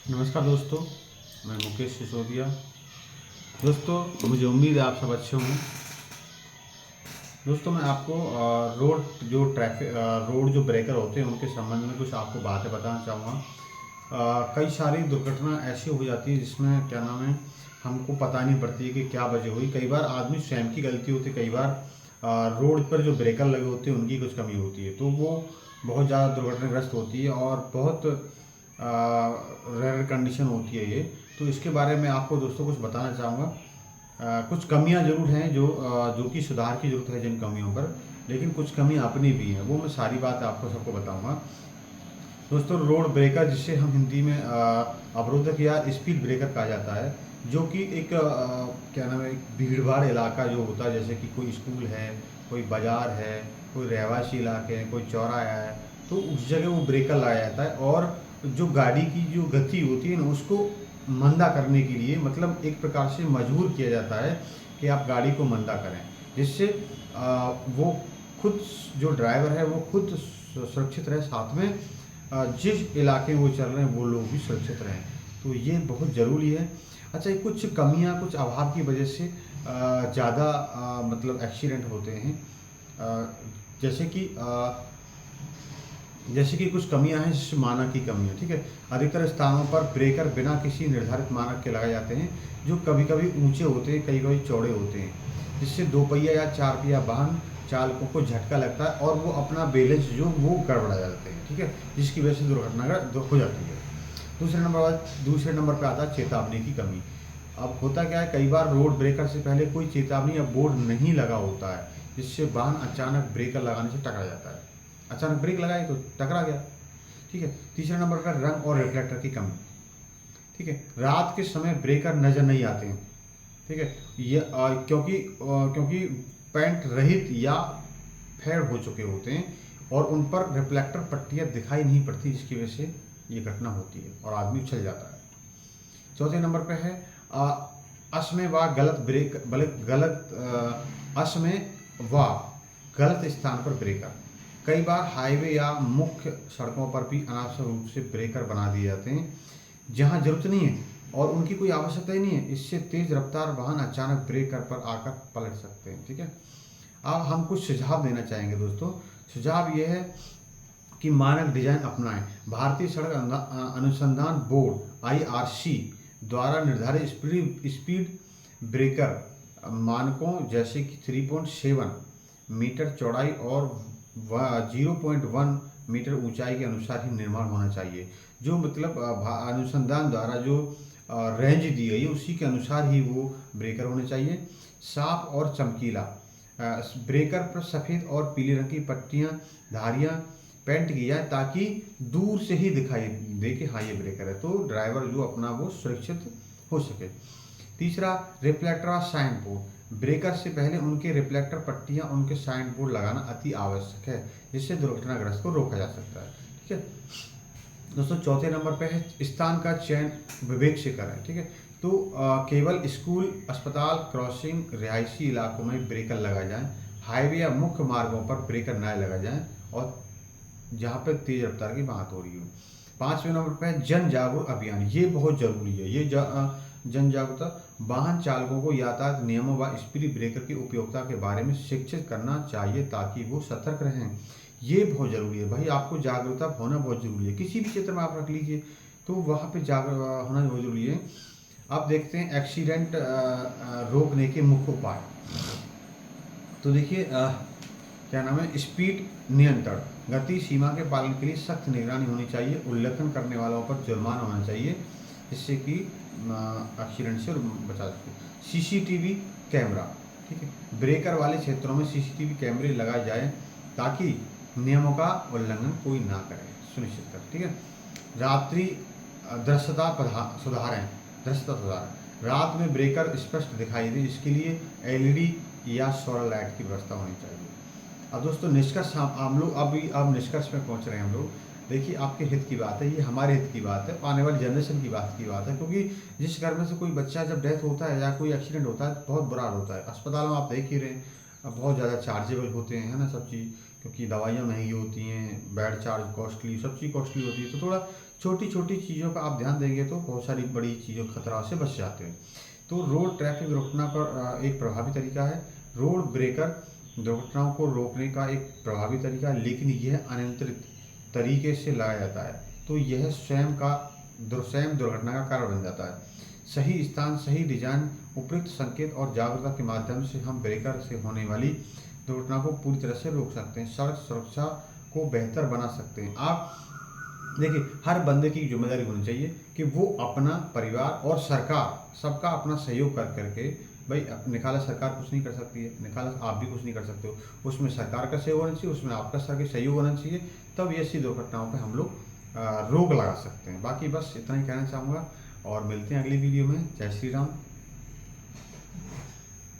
नमस्कार दोस्तों, मैं मुकेश सिसोदिया। दोस्तों, मुझे उम्मीद है आप सब अच्छे होंगे। दोस्तों, मैं आपको रोड जो ब्रेकर होते हैं उनके संबंध में कुछ आपको बातें बताना चाहूँगा। कई सारी दुर्घटना ऐसी हो जाती है जिसमें क्या नाम है, हमको पता नहीं पड़ती है कि क्या वजह हुई। कई बार आदमी स्वयं की गलती होती है, कई बार रोड पर जो ब्रेकर लगे होते हैं उनकी कुछ कमी होती है, तो वो बहुत ज़्यादा दुर्घटनाग्रस्त होती है और बहुत रेयर कंडीशन होती है ये। तो इसके बारे में आपको दोस्तों कुछ बताना चाहूँगा। कुछ कमियां ज़रूर हैं जो कि सुधार की ज़रूरत है जिन कमियों पर, लेकिन कुछ कमियां अपनी भी हैं, वो मैं सारी बात आपको सबको बताऊंगा। दोस्तों, रोड ब्रेकर जिसे हम हिंदी में अवरोधक या स्पीड ब्रेकर कहा जाता है, जो कि एक क्या नाम है, एक भीड़ भाड़ इलाका जो होता है, जैसे कि कोई स्कूल है, कोई बाज़ार है, कोई रहवासी इलाके हैं, कोई चौराहा है, तो उस जगह वो ब्रेकर लगाया जाता है। और जो गाड़ी की जो गति होती है ना, उसको मंदा करने के लिए, मतलब एक प्रकार से मजबूर किया जाता है कि आप गाड़ी को मंदा करें, जिससे वो खुद, जो ड्राइवर है वो खुद सुरक्षित रहे, साथ में जिस इलाके में वो चल रहे हैं वो लोग भी सुरक्षित रहें। तो ये बहुत ज़रूरी है। अच्छा, ये कुछ कमियां, कुछ अभाव की वजह से ज़्यादा मतलब एक्सीडेंट होते हैं। अ, जैसे कि कुछ कमियां हैं, जैसे मानक की कमियां, ठीक है। अधिकतर स्थानों पर ब्रेकर बिना किसी निर्धारित मानक के लगाए जाते हैं, जो कभी कभी ऊंचे होते हैं, कभी कभी चौड़े होते हैं, जिससे दो पहिया या चार पहिया वाहन चालकों को झटका लगता है और वो अपना बैलेंस जो वो गड़बड़ा जाते हैं, ठीक है, जिसकी वजह से दुर्घटना हो जाती है। दूसरे नंबर पर आता है चेतावनी की कमी। अब होता क्या है, कई बार रोड ब्रेकर से पहले कोई चेतावनी या बोर्ड नहीं लगा होता है, जिससे वाहन अचानक ब्रेकर लगाने से टकरा जाता है। अचानक ब्रेक लगाए तो टकरा गया, ठीक है। तीसरे नंबर पर रंग और रिफ्लेक्टर की कमी, ठीक है। रात के समय ब्रेकर नजर नहीं आते हैं, ठीक है। ये क्योंकि पेंट रहित या फेड हो चुके होते हैं और उन पर रिफ्लेक्टर पट्टियां दिखाई नहीं पड़ती, जिसकी वजह से ये घटना होती है और आदमी उछल जाता है। चौथे नंबर पर है असमय व गलत ब्रेक गलत असमय व गलत स्थान पर ब्रेकर। कई बार हाईवे या मुख्य सड़कों पर भी अनावश्यक रूप से ब्रेकर बना दिए जाते हैं जहां जरूरत नहीं है और उनकी कोई आवश्यकता ही नहीं है। इससे तेज रफ्तार वाहन अचानक ब्रेकर पर आकर पलट सकते हैं, ठीक है। अब हम कुछ सुझाव देना चाहेंगे दोस्तों। सुझाव यह है कि मानक डिजाइन अपनाएं। भारतीय सड़क अनुसंधान बोर्ड IRC द्वारा निर्धारित स्पीड ब्रेकर मानकों, जैसे कि 3.7 मीटर चौड़ाई और 0.1 मीटर ऊंचाई के अनुसार ही निर्माण होना चाहिए। जो मतलब अनुसंधान द्वारा जो रेंज दी गई है उसी के अनुसार ही वो ब्रेकर होने चाहिए। साफ और चमकीला, ब्रेकर पर सफ़ेद और पीले रंग की पट्टियां, धारियां पेंट की जाए ताकि दूर से ही दिखाई दे कि हाँ ये ब्रेकर है, तो ड्राइवर जो अपना वो सुरक्षित हो सके। तीसरा, रिफ्लेक्टर और साइन बोर्ड। ब्रेकर से पहले उनके रिफ्लेक्टर पट्टियां, उनके साइन बोर्ड लगाना अति आवश्यक है, जिससे दुर्घटनाग्रस्त को रोका जा सकता है, ठीक है दोस्तों। चौथे नंबर पे है स्थान का चयन विवेक से करें, ठीक है। तो केवल स्कूल, अस्पताल, क्रॉसिंग, रिहायशी इलाकों में ब्रेकर लगाए जाएं। हाईवे या मुख्य मार्गों पर ब्रेकर न लगाए जाएं और जहाँ पे तेज रफ्तार की बात हो रही हो। पांचवें नंबर पर जन जागरूक अभियान, ये बहुत जरूरी है। ये जन जागरूकता, वाहन चालकों को यातायात नियमों व स्पीड ब्रेकर की उपयोगिता के बारे में शिक्षित करना चाहिए ताकि वो सतर्क रहें। ये बहुत जरूरी है भाई, आपको जागरूकता होना बहुत जरूरी है। किसी भी क्षेत्र में आप रख लीजिए तो वहाँ पे जागरूक होना बहुत जरूरी है। अब देखते हैं एक्सीडेंट रोकने के मुख्य उपाय। तो देखिए, क्या नाम है, स्पीड नियंत्रण, गति सीमा के पालन के लिए सख्त निगरानी होनी चाहिए। उल्लंघन करने वालों पर जुर्माना होना चाहिए, जिससे कि एक्सीडेंट से बचा सके। CCTV कैमरा, ठीक है, ब्रेकर वाले क्षेत्रों में CCTV कैमरे लगाए जाए ताकि नियमों का उल्लंघन कोई ना करे, सुनिश्चित कर, ठीक है। रात्रि दृश्यता सुधारें। रात में ब्रेकर स्पष्ट दिखाई दे, इसके लिए LED या सोलर लाइट की व्यवस्था होनी चाहिए। अब दोस्तों, निष्कर्ष हम लोग अब निष्कर्ष में पहुंच रहे हैं हम लोग। देखिए, आपके हित की बात है, ये हमारे हित की बात है, आने वाली जनरेशन की बात है, क्योंकि जिस घर में से कोई बच्चा जब डेथ होता है या कोई एक्सीडेंट होता है तो बहुत बुरा होता है। अस्पताल में आप देख ही रहे हैं, अब बहुत ज़्यादा चार्जेबल होते हैं ना सब चीज़, क्योंकि दवाइयाँ महंगी होती हैं, बेड चार्ज कॉस्टली, सब चीज़ कॉस्टली होती है। तो थोड़ा छोटी छोटी चीज़ों का आप ध्यान देंगे तो बहुत सारी बड़ी चीज़ों खतरा से बच जाते हैं। तो रोड ट्रैफिक दुर्घटना पर एक प्रभावी तरीका है। रोड ब्रेकर दुर्घटनाओं को रोकने का एक प्रभावी तरीका है, लेकिन यह अनियंत्रित तरीके से लगाया जाता है तो यह स्वयं दुर्घटना का कारण बन जाता है। सही स्थान, सही डिजाइन, उपयुक्त संकेत और जागरूकता के माध्यम से हम ब्रेकर से होने वाली दुर्घटना को पूरी तरह से रोक सकते हैं, सड़क सुरक्षा को बेहतर बना सकते हैं। आप देखिए, हर बंदे की जिम्मेदारी होनी चाहिए कि वो अपना परिवार और सरकार सबका अपना सहयोग कर करके, भाई निकाला सरकार कुछ नहीं कर सकती है, निकाला आप भी कुछ नहीं कर सकते हो, उसमें सरकार का सहयोग होना चाहिए, उसमें आपका सहयोग होना चाहिए, तब ऐसी दुर्घटनाओं पे हम लोग रोक लगा सकते हैं। बाकी बस इतना ही कहना चाहूँगा और मिलते हैं अगली वीडियो में। जय श्री राम।